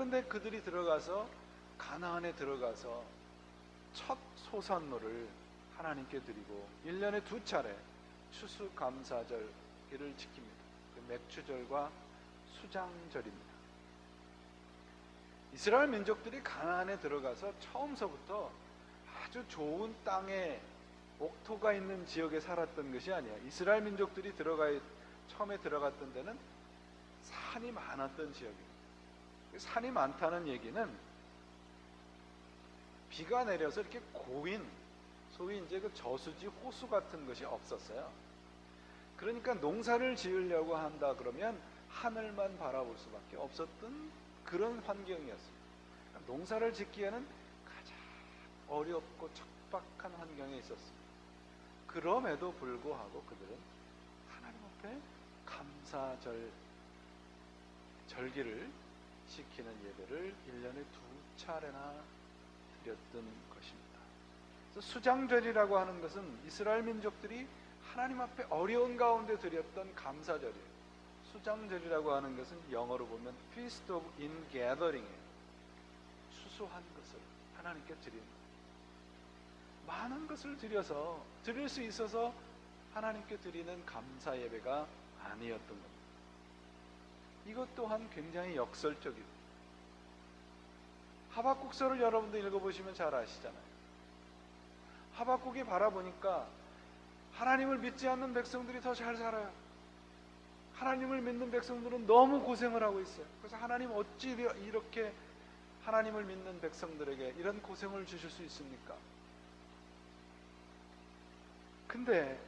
그런데 그들이 들어가서 가나안에 들어가서 첫 소산물을 하나님께 드리고 1년에 2차례 추수감사절기를 지킵니다. 그 맥추절과 수장절입니다. 이스라엘 민족들이 가나안에 들어가서 처음서부터 아주 좋은 땅에 옥토가 있는 지역에 살았던 것이 아니야. 이스라엘 민족들이 처음에 들어갔던 데는 산이 많았던 지역입니다. 산이 많다는 얘기는 비가 내려서 이렇게 고인, 소위 이제 그 저수지, 호수 같은 것이 없었어요. 그러니까 농사를 지으려고 한다 그러면 하늘만 바라볼 수밖에 없었던 그런 환경이었어요. 그러니까 농사를 짓기에는 가장 어렵고 척박한 환경에 있었어요. 그럼에도 불구하고 그들은 하나님 앞에 절기를 지키는 예배를 1년에 2차례나 드렸던 것입니다. 그래서 수장절이라고 하는 것은 이스라엘 민족들이 하나님 앞에 어려운 가운데 드렸던 감사절이에요. 수장절이라고 하는 것은 영어로 보면 Feast of Ingathering이에요. 추수한 것을 하나님께 드리는 거예요. 많은 것을 드릴 수 있어서 하나님께 드리는 감사 예배가 아니었던 겁니다. 이것 또한 굉장히 역설적이고, 하박국서를 여러분도 읽어보시면 잘 아시잖아요. 하박국이 바라보니까 하나님을 믿지 않는 백성들이 더 잘 살아요. 하나님을 믿는 백성들은 너무 고생을 하고 있어요. 그래서 하나님 어찌 이렇게 하나님을 믿는 백성들에게 이런 고생을 주실 수 있습니까? 근데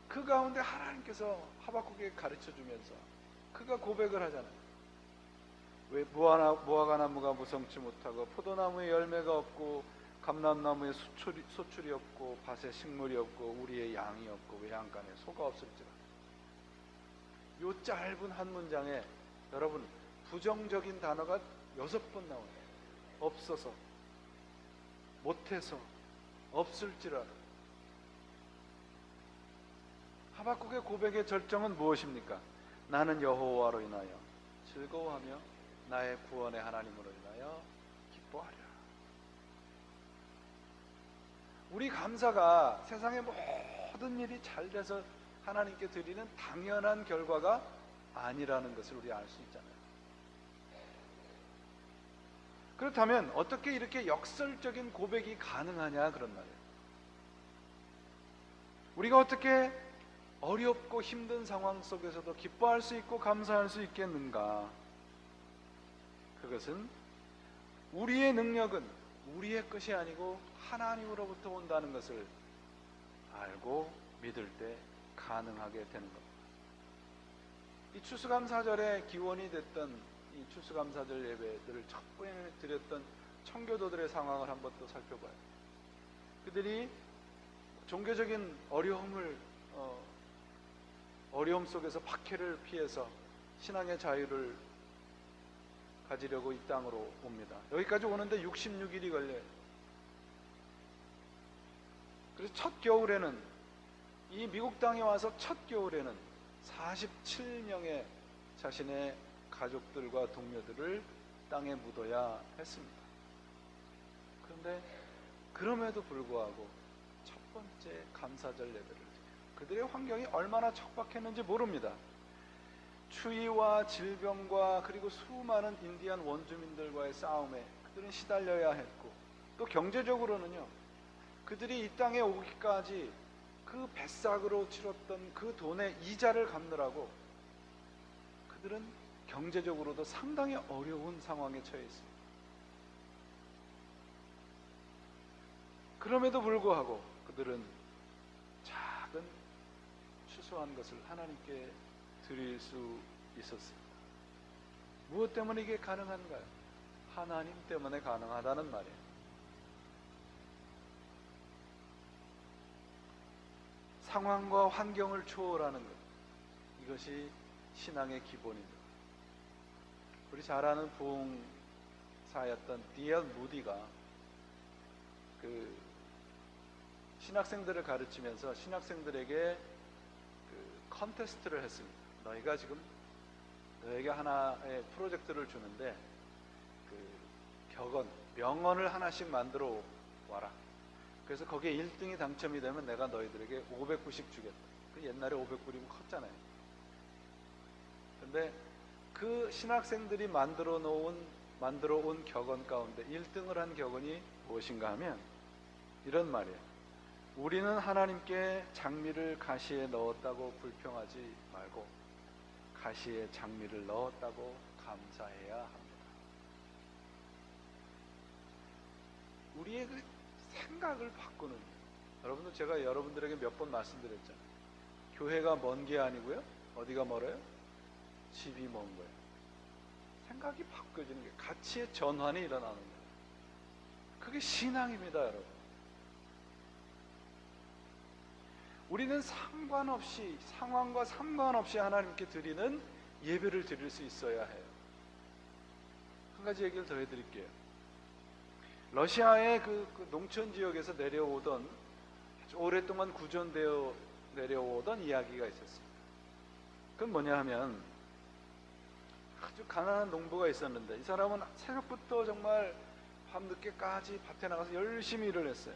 그 가운데 하나님께서 하박국에게 가르쳐 주면서 그가 고백을 하잖아요. 왜 무화과 나무가 무성치 못하고 포도나무에 열매가 없고 감람나무에 소출이 없고 밭에 식물이 없고 우리의 양이 없고 외양간에 소가 없을지라. 요 짧은 한 문장에 여러분 부정적인 단어가 6번 나와요. 없어서, 못해서, 없을지라. 하박국의 고백의 절정은 무엇입니까? 나는 여호와로 인하여 즐거워하며 나의 구원의 하나님으로 인하여 기뻐하리라. 우리 감사가 세상의 모든 일이 잘 돼서 하나님께 드리는 당연한 결과가 아니라는 것을 우리 알 수 있잖아요. 그렇다면 어떻게 이렇게 역설적인 고백이 가능하냐 그런 말이에요. 우리가 어떻게 어렵고 힘든 상황 속에서도 기뻐할 수 있고 감사할 수 있겠는가? 그것은 우리의 능력은 우리의 것이 아니고 하나님으로부터 온다는 것을 알고 믿을 때 가능하게 되는 겁니다. 이 추수감사절의 기원이 됐던 이 추수감사절 예배들을 첫 번에 드렸던 청교도들의 상황을 한번 또 살펴봐요. 그들이 종교적인 어려움 속에서 박해를 피해서 신앙의 자유를 가지려고 이 땅으로 옵니다. 여기까지 오는데 66일이 걸려요. 그래서 첫 겨울에는, 이 미국 땅에 와서 첫 겨울에는 47명의 자신의 가족들과 동료들을 땅에 묻어야 했습니다. 그런데 그럼에도 불구하고 첫 번째 감사절 예배를 드려요. 그들의 환경이 얼마나 척박했는지 모릅니다. 추위와 질병과 그리고 수많은 인디안 원주민들과의 싸움에 그들은 시달려야 했고, 또 경제적으로는요, 그들이 이 땅에 오기까지 그 뱃삭으로 치렀던 그 돈의 이자를 갚느라고 그들은 경제적으로도 상당히 어려운 상황에 처해 있습니다. 그럼에도 불구하고 그들은 작은 추수한 것을 하나님께 드릴 수 있었습니다. 무엇 때문에 이게 가능한가요? 하나님 때문에 가능하다는 말이에요. 상황과 환경을 초월하는 것, 이것이 신앙의 기본입니다. 우리 잘 아는 부흥사였던 D.L. 무디가 그 신학생들을 가르치면서 신학생들에게 그 컨테스트를 했습니다. 너희가 지금 너에게 하나의 프로젝트를 주는데 그 격언, 명언을 하나씩 만들어 와라. 그래서 거기에 1등이 당첨이 되면 내가 너희들에게 500불씩 주겠다. 그 옛날에 500불이면 컸잖아요. 근데 그 신학생들이 만들어 온 격언 가운데 1등을 한 격언이 무엇인가 하면 이런 말이에요. 우리는 하나님께 장미를 가시에 넣었다고 불평하지 말고 가시에 장미를 넣었다고 감사해야 합니다. 우리의 그 생각을 바꾸는, 여러분도 제가 여러분들에게 몇 번 말씀드렸잖아요. 교회가 먼 게 아니고요. 어디가 멀어요? 집이 먼 거예요. 생각이 바뀌어지는 게, 가치의 전환이 일어나는 거예요. 그게 신앙입니다, 여러분. 우리는 상황과 상관없이 하나님께 드리는 예배를 드릴 수 있어야 해요. 한 가지 얘기를 더 해드릴게요. 러시아의 그 농촌 지역에서 내려오던, 아주 오랫동안 구전되어 내려오던 이야기가 있었습니다. 그건 뭐냐 하면, 아주 가난한 농부가 있었는데 이 사람은 새벽부터 정말 밤늦게까지 밭에 나가서 열심히 일을 했어요.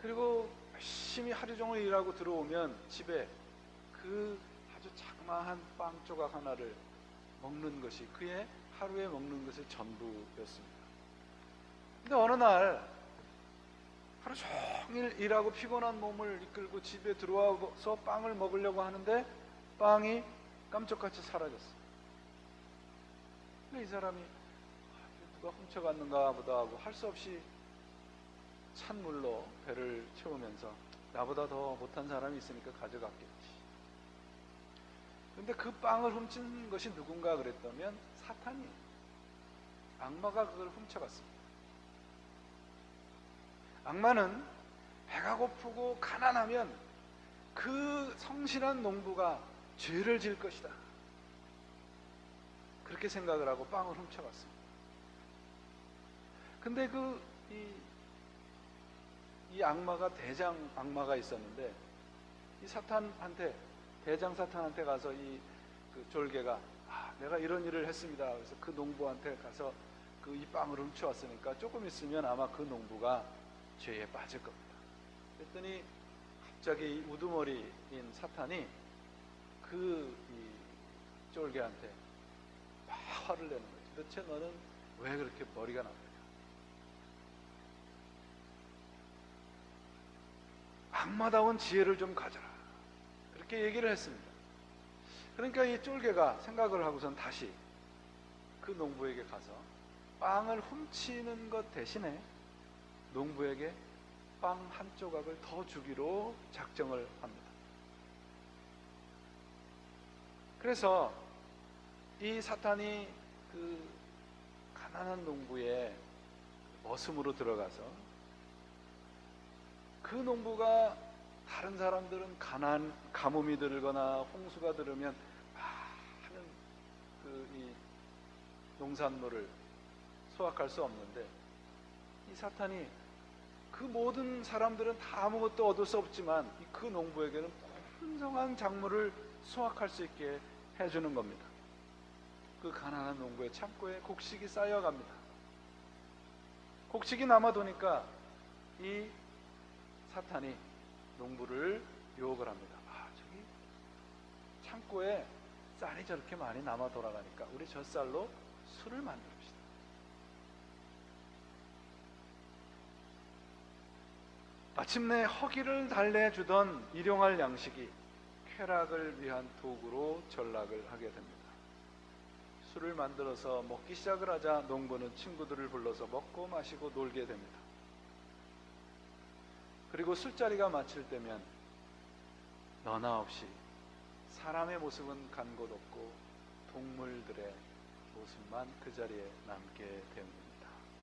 그리고 열심히 하루 종일 일하고 들어오면 집에 그 아주 자그마한 빵 조각 하나를 먹는 것이 그의 하루에 먹는 것의 전부였습니다. 근데 어느 날 하루 종일 일하고 피곤한 몸을 이끌고 집에 들어와서 빵을 먹으려고 하는데 빵이 깜짝같이 사라졌어요. 근데 이 사람이 누가 훔쳐갔는가 보다 하고 할 수 없이 찬물로 배를 채우면서 나보다 더 못한 사람이 있으니까 가져갔겠지. 근데 그 빵을 훔친 것이 누군가 그랬다면 사탄이에요. 악마가 그걸 훔쳐갔습니다. 악마는 배가 고프고 가난하면 그 성실한 농부가 죄를 지을 것이다, 그렇게 생각을 하고 빵을 훔쳐갔습니다. 근데 이 악마가 대장 악마가 있었는데 이 사탄한테, 대장 사탄한테 가서 그 졸개가 내가 이런 일을 했습니다. 그래서 그 농부한테 가서 이 빵을 훔쳐왔으니까 조금 있으면 아마 그 농부가 죄에 빠질 겁니다. 그랬더니 갑자기 이 우두머리인 사탄이 이 쫄개한테 막 화를 내는 거죠. 도대체 너는 왜 그렇게 머리가 나쁘냐? 악마다운 지혜를 좀 가져라, 그렇게 얘기를 했습니다. 그러니까 이 쫄개가 생각을 하고선 다시 그 농부에게 가서 빵을 훔치는 것 대신에 농부에게 빵 한 조각을 더 주기로 작정을 합니다. 그래서 이 사탄이 그 가난한 농부의 머슴으로 들어가서 그 농부가, 다른 사람들은 가뭄이 들거나 홍수가 들으면 많은 이 농산물을 수확할 수 없는데, 이 사탄이 그 모든 사람들은 다 아무것도 얻을 수 없지만 그 농부에게는 풍성한 작물을 수확할 수 있게 해주는 겁니다. 그 가난한 농부의 창고에 곡식이 쌓여갑니다. 곡식이 남아도니까 이 사탄이 농부를 유혹을 합니다. 저기 창고에 쌀이 저렇게 많이 남아 돌아가니까 우리 저 쌀로 술을 만듭시다. 마침내 허기를 달래주던 일용할 양식이 쾌락을 위한 도구로 전락을 하게 됩니다. 술을 만들어서 먹기 시작을 하자 농부는 친구들을 불러서 먹고 마시고 놀게 됩니다. 그리고 술자리가 마칠 때면 너나 없이 사람의 모습은 간 곳 없고 동물들의 모습만 그 자리에 남게 됩니다.